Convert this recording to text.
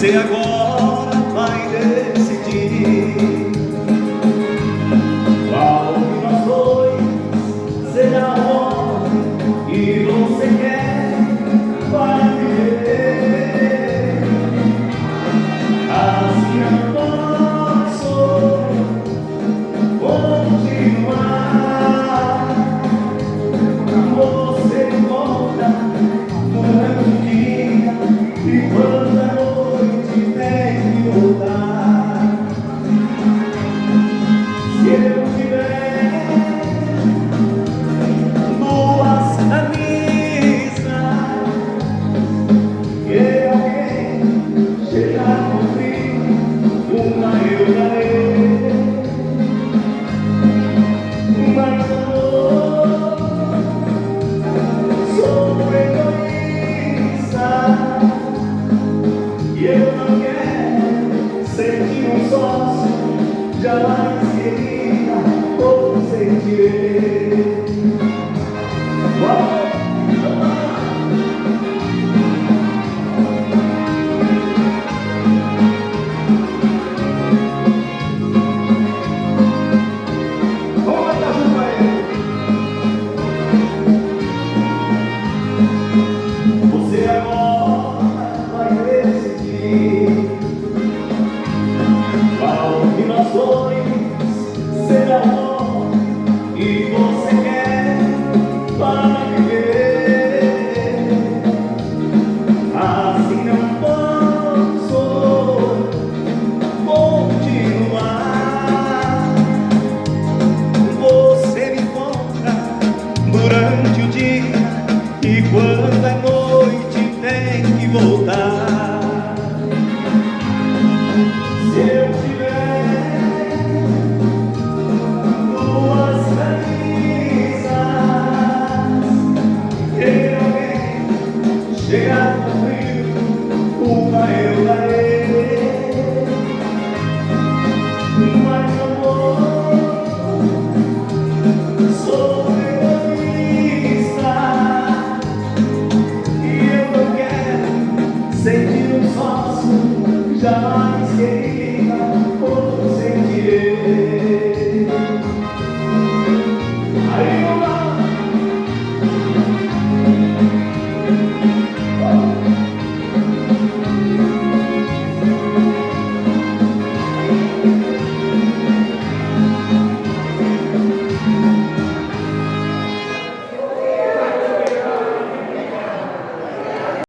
Você agora vai decidir qual de nós dois será o homem que você quer para viver. Assim eu posso continuar. Você volta durante o dia e quando a noite tem que voltar. Se eu tiver duas camisas e alguém chegar com frio, uma eu darei, mas amor, sou egoísta e eu não quero sentir um sócio, jamais querida ou sentirei. Você agora vai decidir qual de nós dois será o homem que você quer para viver. Assim não posso continuar. Você me encontra durante o dia e quando é noite tem que voltar. Se eu tiver duas camisas e alguém chegar com frio, uma eu darei, mas amor, sou